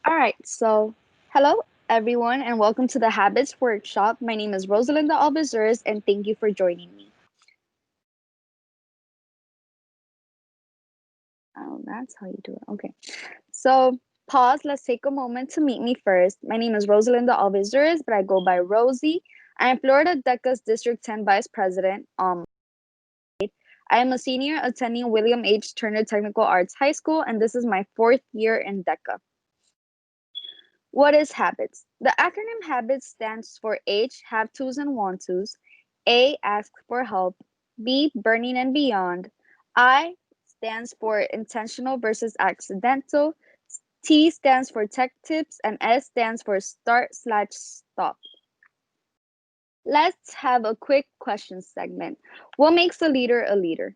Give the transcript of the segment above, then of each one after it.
All right, so hello everyone, and welcome to the Habits Workshop. My name is Rosalinda Alvizures, and thank you for joining me. Oh, that's how you do it. Okay, so pause. Let's take a moment to meet me first. My name is Rosalinda Alvizures, but I go by Rosie. I am Florida DECA's District 10 Vice President. I am a senior attending William H. Turner Technical Arts High School, and this is my fourth year in DECA. What is habits? The acronym habits stands for H, have tos and want tos, A, ask for help, B, burning and beyond, I stands for intentional versus accidental, T stands for tech tips, and S stands for start/stop. Let's have a quick question segment. What makes a leader a leader?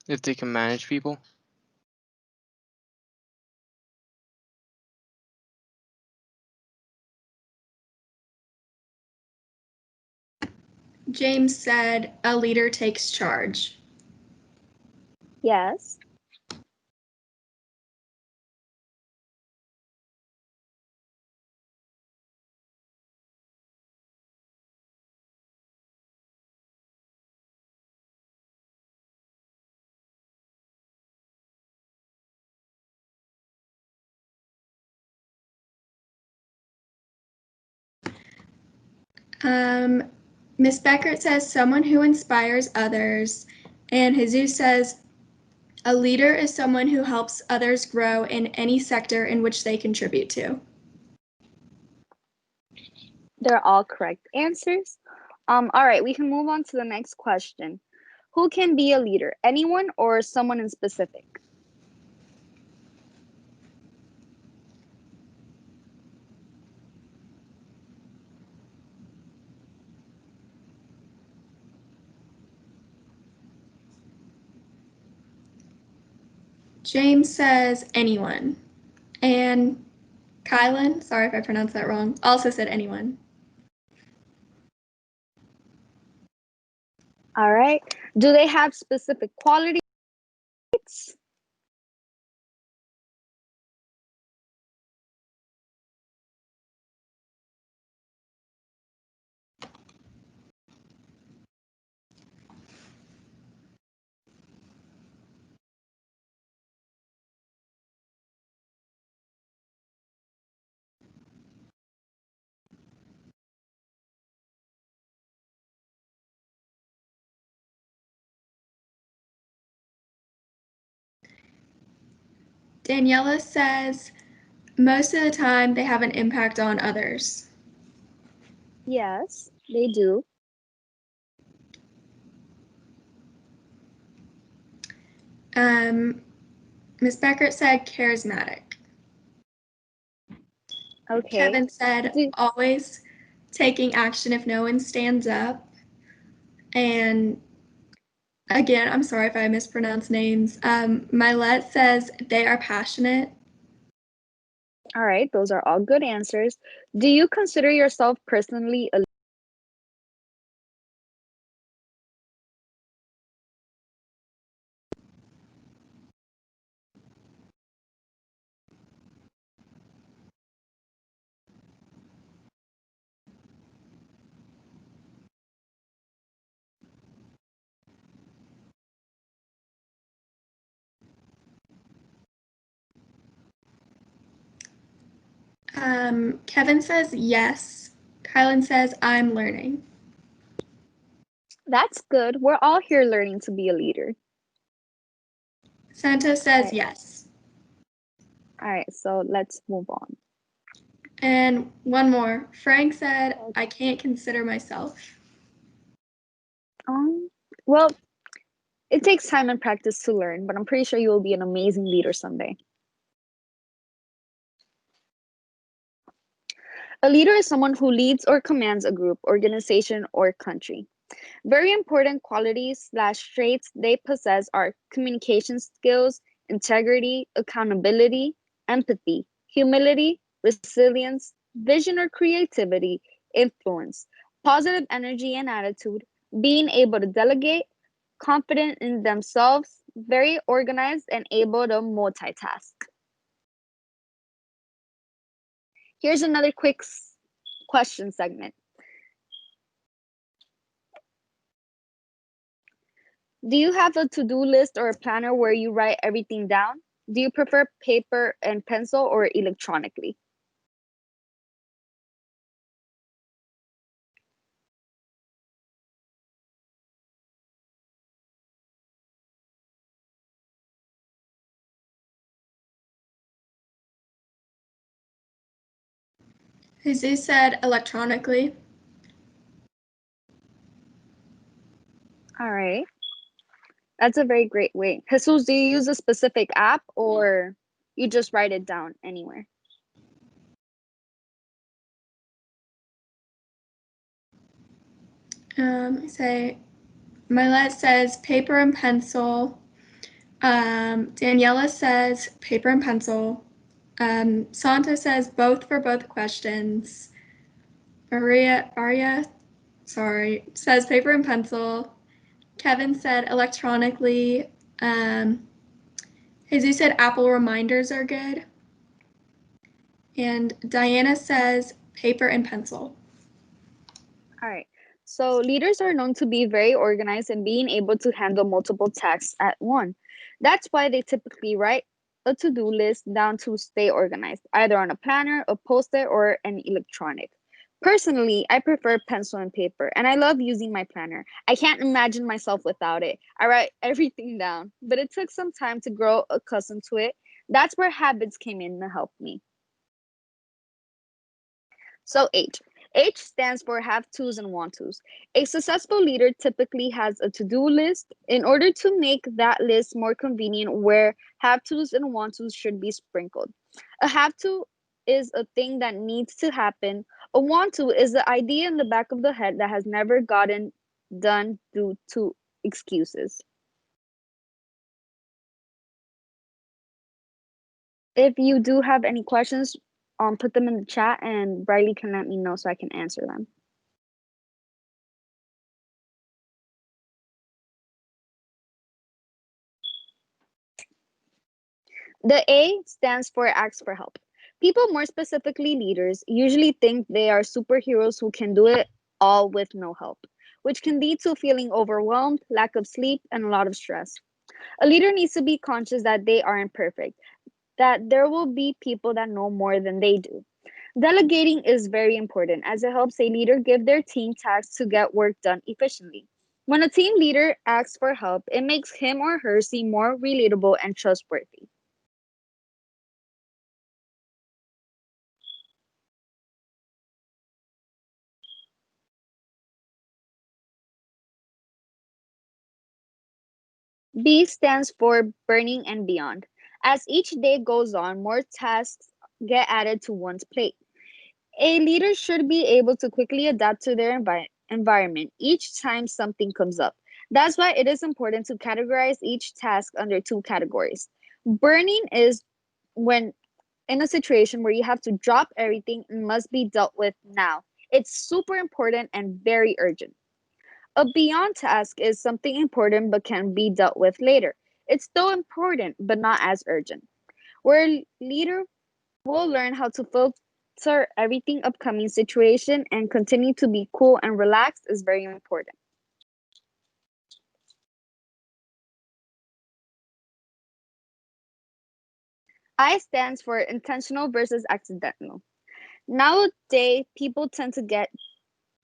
If they can manage people. James said a leader takes charge. Yes. Miss Beckert says someone who inspires others, and Jesus says a leader is someone who helps others grow in any sector in which they contribute to. They're all correct answers. All right, we can move on to the next question. Who can be a leader? Anyone or someone in specific? James says anyone. And Kylan, sorry if I pronounced that wrong, also said anyone. All right. Do they have specific qualities? Daniela says most of the time they have an impact on others. Yes, they do. Miss Beckert said charismatic. Okay. Kevin said Do, always taking action if no one stands up. And again, I'm sorry if I mispronounce names. Mylette says they are passionate. all right, those are all good answers. Do you consider yourself personally a Kevin says yes. Kylan says I'm learning. That's good. We're all here learning to be a leader. Santos All says right. yes. All right, so let's move on. And one more. Frank said I can't consider myself. Um, well, it takes time and practice to learn, but I'm pretty sure you will be an amazing leader someday. A leader is someone who leads or commands a group, organization, or country. Very important qualities/traits they possess are communication skills, integrity, accountability, empathy, humility, resilience, vision or creativity, influence, positive energy and attitude, being able to delegate, confident in themselves, very organized, and able to multitask. Here's another quick question segment. Do you have a to-do list or a planner where you write everything down? Do you prefer paper and pencil or electronically? Jesus said electronically. All right. That's a very great way. Jesus, do you use a specific app or you just write it down anywhere? Say, Milet says paper and pencil. Daniela says paper and pencil. Santa says both for both questions. Arya, says paper and pencil. Kevin said electronically. Jesus said Apple reminders are good. And Diana says paper and pencil. All right. So leaders are known to be very organized and being able to handle multiple tasks at once. That's why they typically write a to-do list down to stay organized, either on a planner, a post-it, or an electronic. Personally, I prefer pencil and paper, and I love using my planner. I can't imagine myself without it. I write everything down, but it took some time to grow accustomed to it. That's where habits came in to help me. So H. H stands for have tos and want tos. A successful leader typically has a to-do list in order to make that list more convenient where have tos and want tos should be sprinkled. A have to is a thing that needs to happen. A want to is the idea in the back of the head that has never gotten done due to excuses. If you do have any questions, put them in the chat and Briley can let me know so I can answer them. The A stands for ask for help. People, more specifically leaders, usually think they are superheroes who can do it all with no help, which can lead to feeling overwhelmed, lack of sleep, and a lot of stress. A leader needs to be conscious that they aren't perfect, that there will be people that know more than they do. Delegating is very important as it helps a leader give their team tasks to get work done efficiently. When a team leader asks for help, it makes him or her seem more relatable and trustworthy. B stands for burning and beyond. As each day goes on, more tasks get added to one's plate. A leader should be able to quickly adapt to their environment each time something comes up. That's why it is important to categorize each task under two categories. Burning is when in a situation where you have to drop everything and must be dealt with now. It's super important and very urgent. A beyond task is something important but can be dealt with later. It's still important but not as urgent. Where a leader will learn how to filter everything upcoming situation and continue to be cool and relaxed is very important. I stands for intentional versus accidental. Nowadays, people tend to get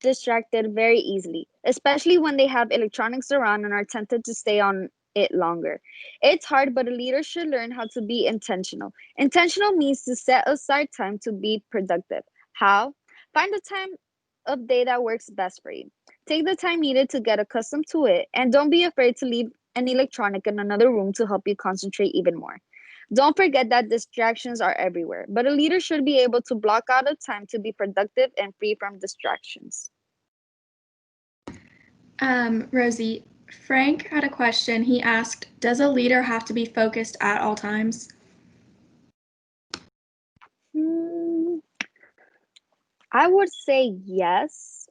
distracted very easily, especially when they have electronics around and are tempted to stay on it longer. It's hard, but a leader should learn how to be intentional. Intentional means to set aside time to be productive. How? Find the time of day that works best for you. Take the time needed to get accustomed to it, and don't be afraid to leave an electronic in another room to help you concentrate even more. Don't forget that distractions are everywhere, but a leader should be able to block out a time to be productive and free from distractions. Rosie, Frank had a question. He asked, does a leader have to be focused at all times? Hmm, I would say yes,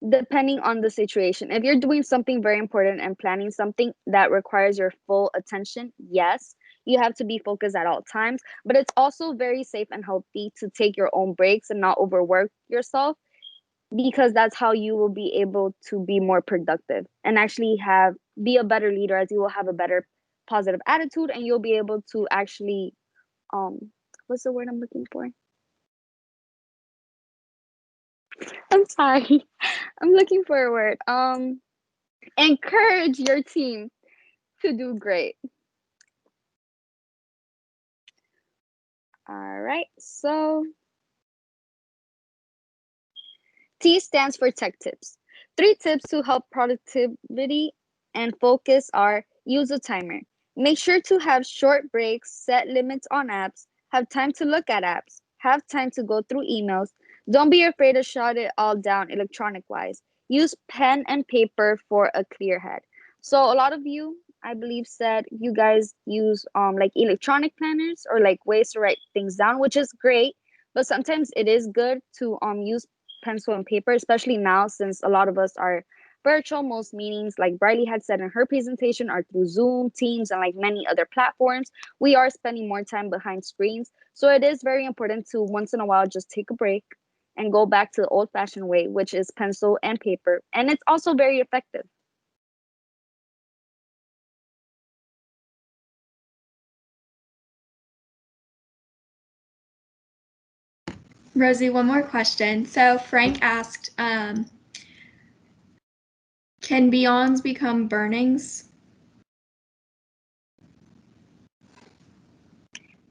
depending on the situation. If you're doing something very important and planning something that requires your full attention, yes, you have to be focused at all times. But it's also very safe and healthy to take your own breaks and not overwork yourself, because that's how you will be able to be more productive and actually be a better leader, as you will have a better positive attitude, and you'll be able to actually um what's the word I'm looking for? I'm sorry. I'm looking for a word. Encourage your team to do great. All right. So T stands for tech tips. 3 tips to help productivity and focus are: use a timer. Make sure to have short breaks, set limits on apps, have time to look at apps, have time to go through emails. Don't be afraid to shut it all down electronic wise. Use pen and paper for a clear head. So a lot of you, I believe, said you guys use like electronic planners or like ways to write things down, which is great. But sometimes it is good to use pencil and paper, especially now since a lot of us are virtual. Most meetings, like Briley had said in her presentation, are through Zoom, Teams, and like many other platforms. We are spending more time behind screens. So it is very important to once in a while just take a break and go back to the old fashioned way, which is pencil and paper. And it's also very effective. Rosie, one more question. So Frank asked, can beyonds become burnings?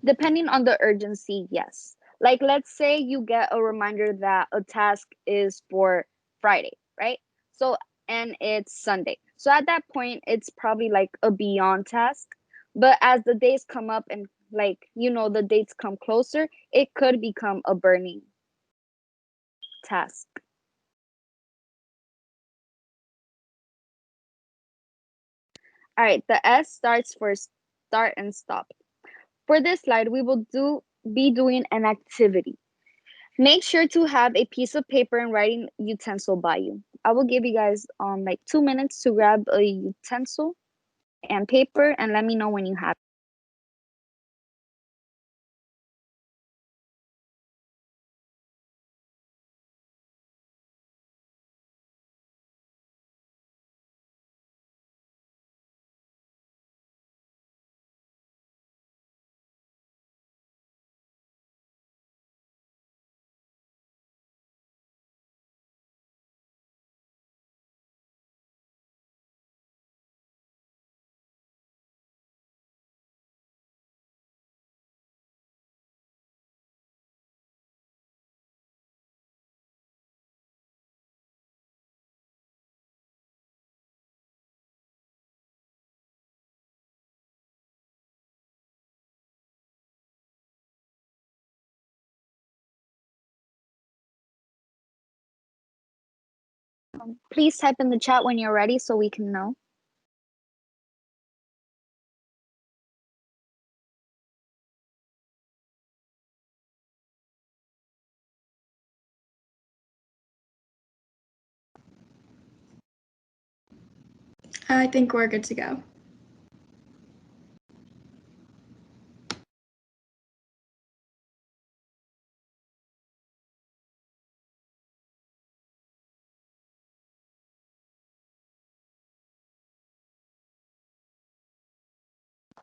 Depending on the urgency, yes. Like, let's say you get a reminder that a task is for Friday, right? So, and it's Sunday. So at that point, it's probably like a beyond task. But as the days come up and, like, the dates come closer, it could become a burning task. All right, the S starts for start and stop. For this slide, we will be doing an activity. Make sure to have a piece of paper and writing utensil by you. I will give you guys like 2 minutes to grab a utensil and paper, and let me know when you have Please type in the chat when you're ready so we can know. I think we're good to go.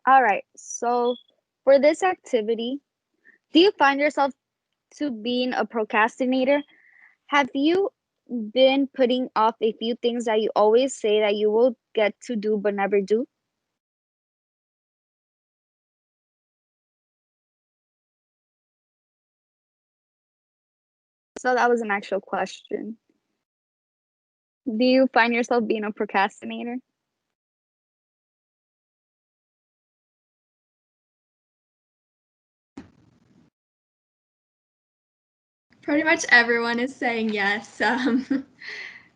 All right, so for this activity, do you find yourself to being a procrastinator? Have you been putting off a few things that you always say that you will get to do but never do? So that was an actual question. Do you find yourself being a procrastinator? Pretty much everyone is saying yes.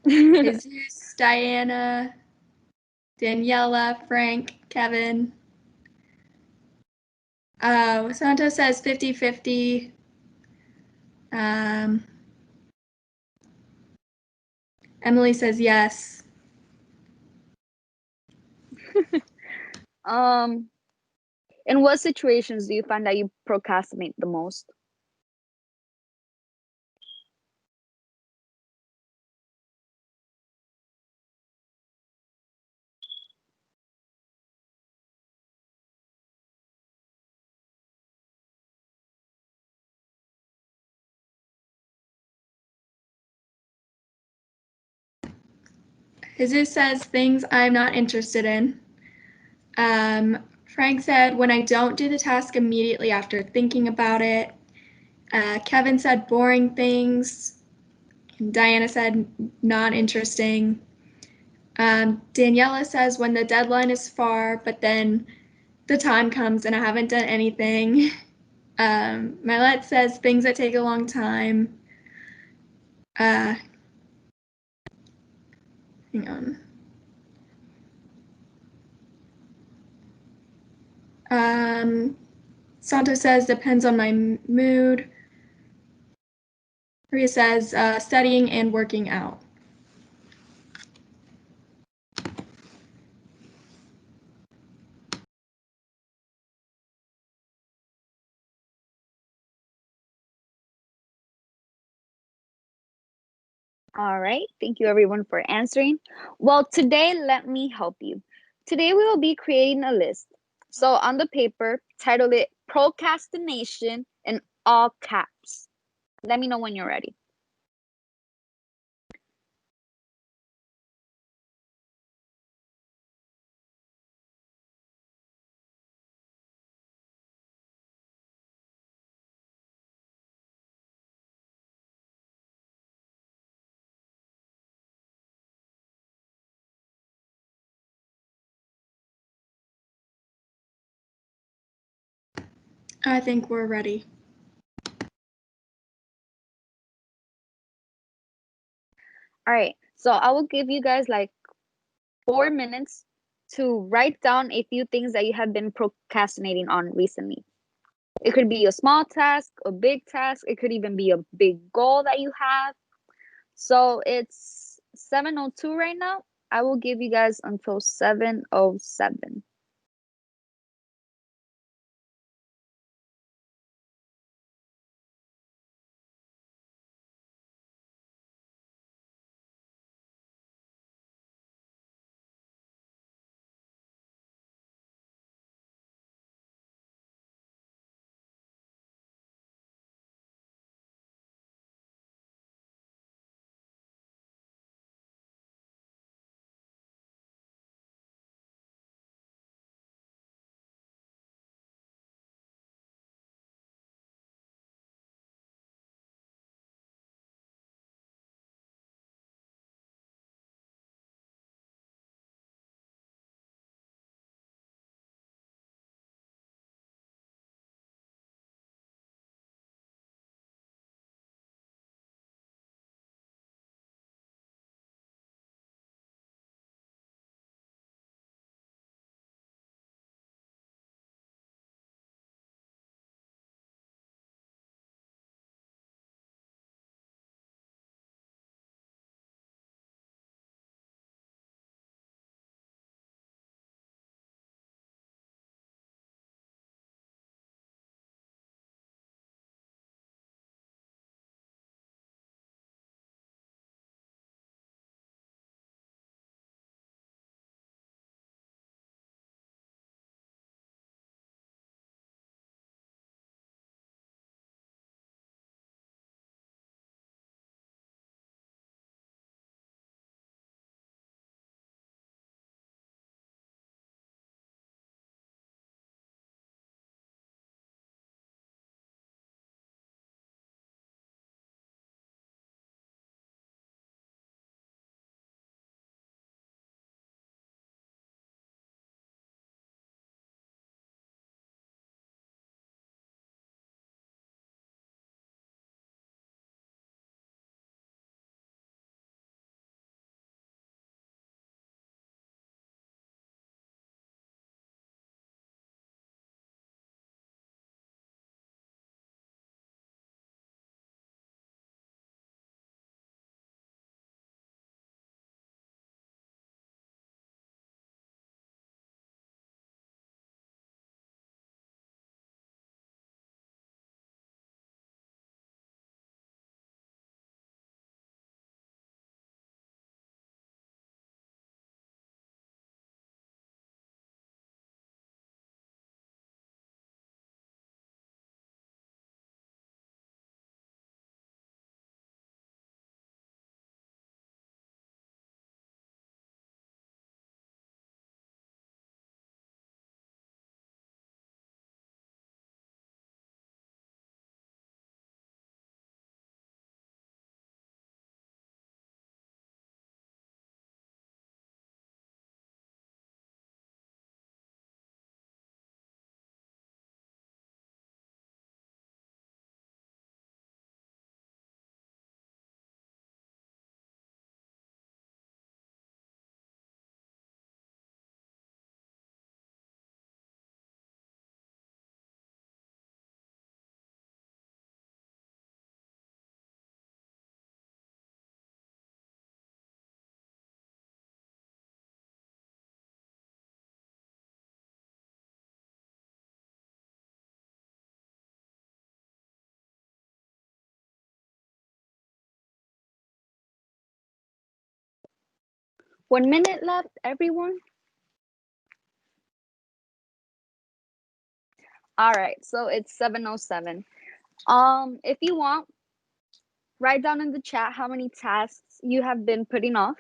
Jesus, Diana, Daniela, Frank, Kevin. Santo says 50-50. Emily says yes. In what situations do you find that you procrastinate the most? Jesus says things I'm not interested in. Frank said when I don't do the task immediately after thinking about it. Kevin said boring things. Diana said not interesting. Daniela says when the deadline is far, but then the time comes and I haven't done anything. Mylette says things that take a long time. Hang on. Santos says depends on my mood. Maria says studying and working out. All right. Thank you everyone for answering. Well, today, let me help you. Today, we will be creating a list. So, on the paper, title it Procrastination in all caps. Let me know when you're ready. I think we're ready. All right. So, I will give you guys like 4 minutes to write down a few things that you have been procrastinating on recently. It could be a small task, a big task, it could even be a big goal that you have. So it's 7:02 right now. I will give you guys until 7:07. 1 minute left, everyone. All right, so it's 7:07. If you want, write down in the chat how many tasks you have been putting off.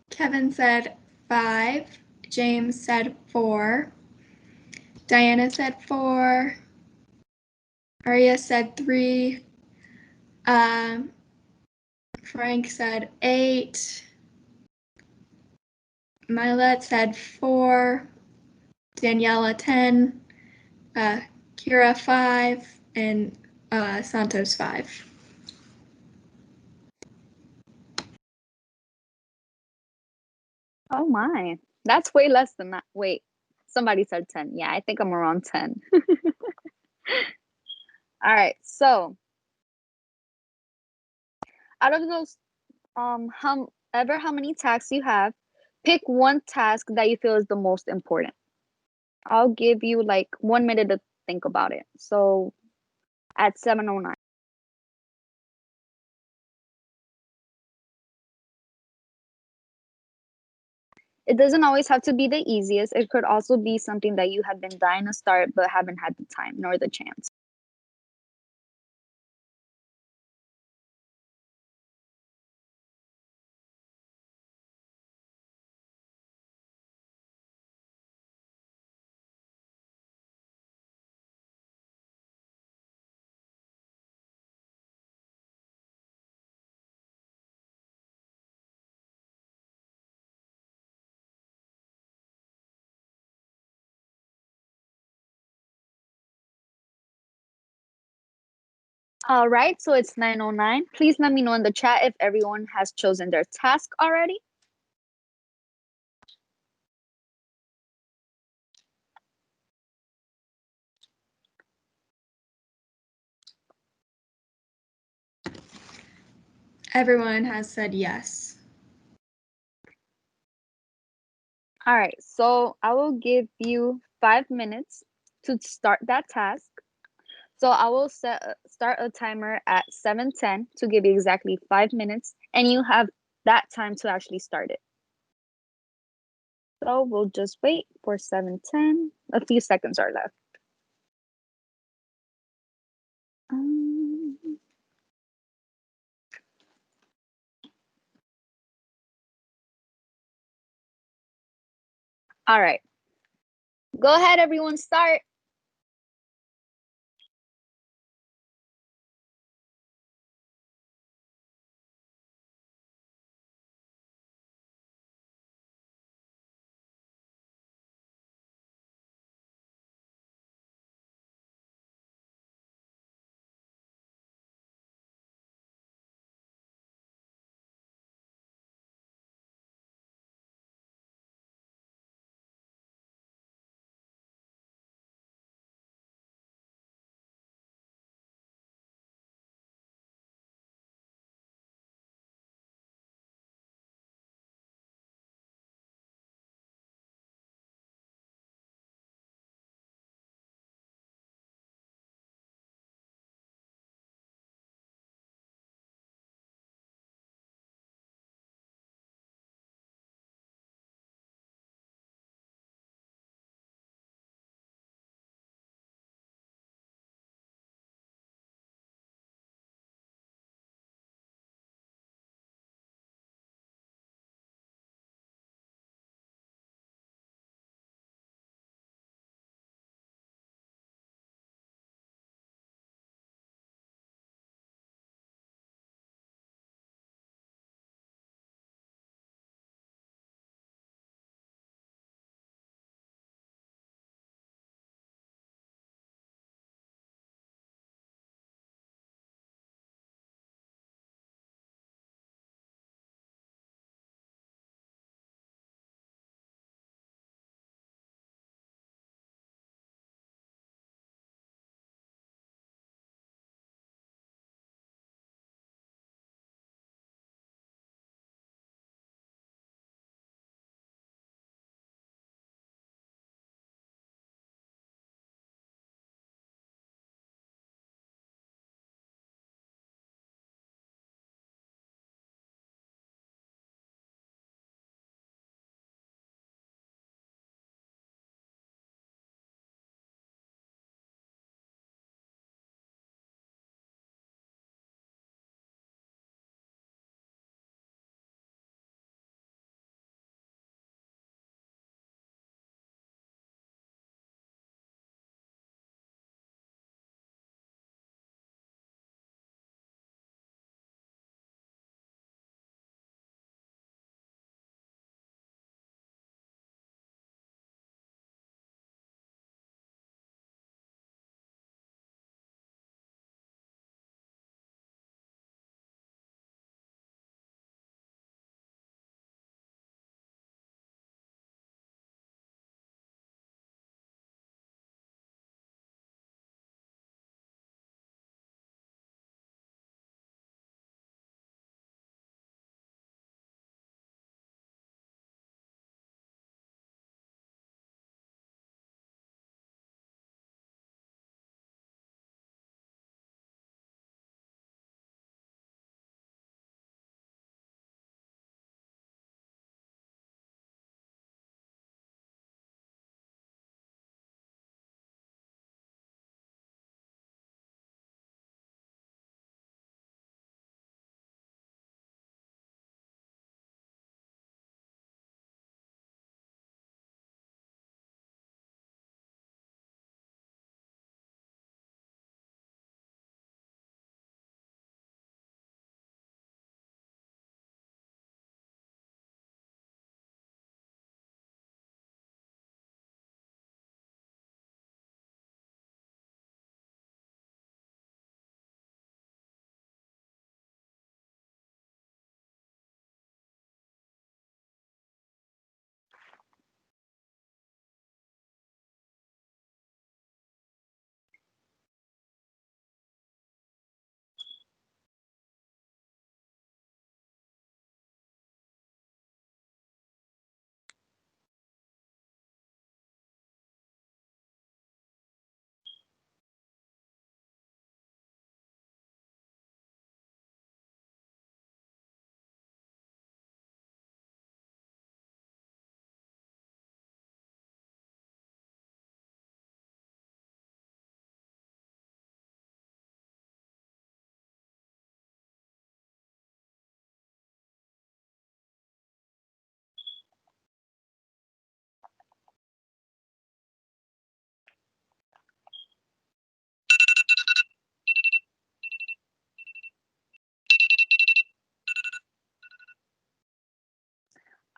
Kevin said 5. James said 4. Diana said 4. Aria said 3. Frank said 8. Milet said 4. Daniela 10. Kira 5. And Santos 5. Oh my, that's way less than that. Wait, somebody said 10. Yeah, I think I'm around 10. All right, so out of those, how many tasks you have, pick one task that you feel is the most important. I'll give you like 1 minute to think about it. So at 7:09. It doesn't always have to be the easiest. It could also be something that you have been dying to start but haven't had the time nor the chance. All right, so it's 9:09. Please let me know in the chat if everyone has chosen their task already. Everyone has said yes. All right, so I will give you 5 minutes to start that task. So I will start a timer at 7:10 to give you exactly 5 minutes, and you have that time to actually start it. So we'll just wait for 7:10. A few seconds are left. All right. Go ahead, everyone, start.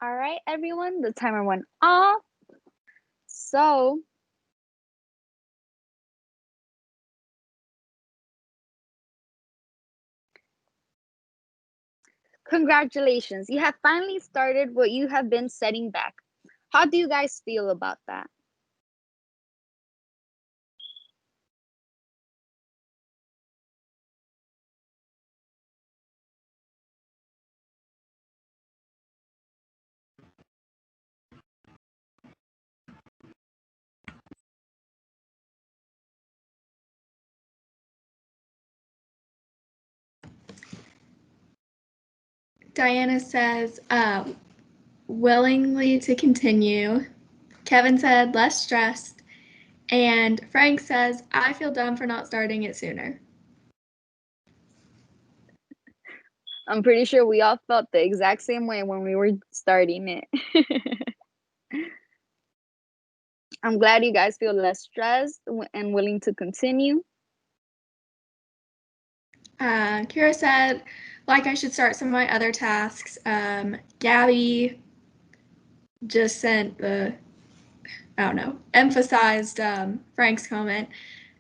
All right, everyone, the timer went off. So, congratulations. You have finally started what you have been setting back. How do you guys feel about that? Diana says, willingly to continue. Kevin said, less stressed. And Frank says, I feel dumb for not starting it sooner. I'm pretty sure we all felt the exact same way when we were starting it. I'm glad you guys feel less stressed and willing to continue. Kira said, like I should start some of my other tasks. Gabby just sent the, I don't know, emphasized Frank's comment.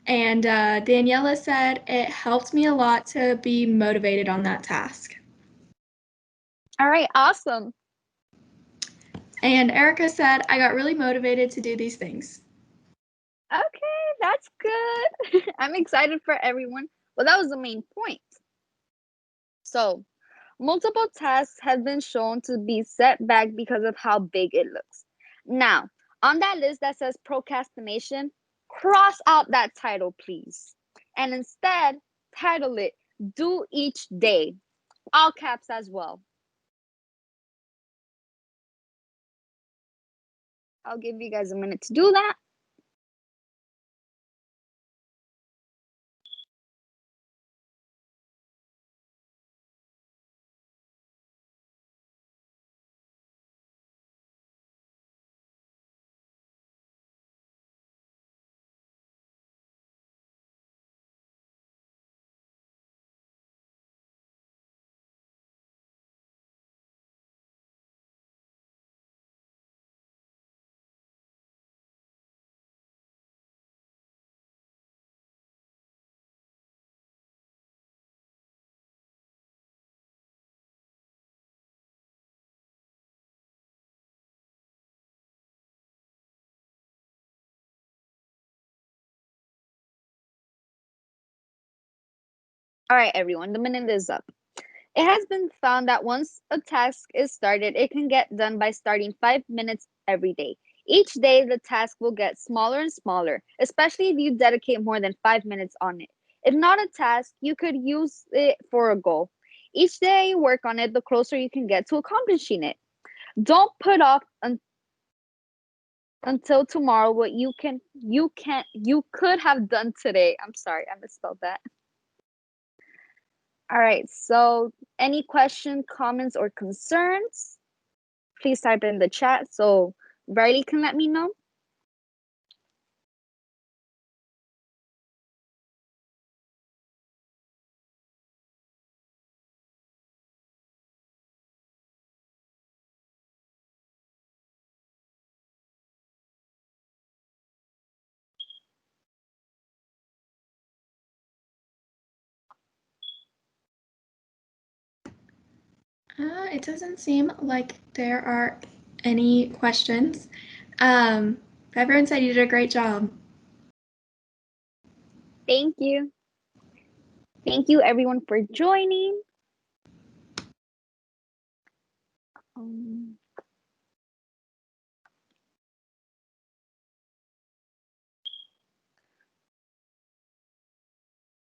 And Daniela said, it helped me a lot to be motivated on that task. All right, awesome. And Erica said, I got really motivated to do these things. Okay, that's good. I'm excited for everyone. Well, that was the main point. So, multiple tasks have been shown to be set back because of how big it looks. Now, on that list that says procrastination, cross out that title, please. And instead, title it Do Each Day, all caps as well. I'll give you guys a minute to do that. All right, everyone, the minute is up. It has been found that once a task is started, it can get done by starting 5 minutes every day. Each day, the task will get smaller and smaller, especially if you dedicate more than 5 minutes on it. If not a task, you could use it for a goal. Each day you work on it, the closer you can get to accomplishing it. Don't put off until tomorrow what you could have done today. I'm sorry, I misspelled that. All right, so any question, comments, or concerns, please type in the chat so Riley can let me know. It doesn't seem like there are any questions. Everyone said you did a great job. Thank you. Thank you, everyone, for joining.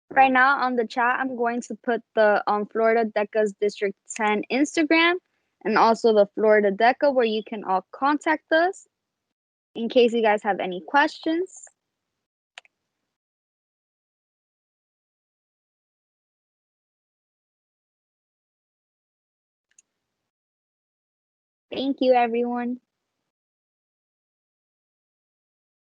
Right now on the chat, I'm going to put the Florida DECA's District 10 Instagram and also the Florida DECA where you can all contact us in case you guys have any questions. Thank you, everyone.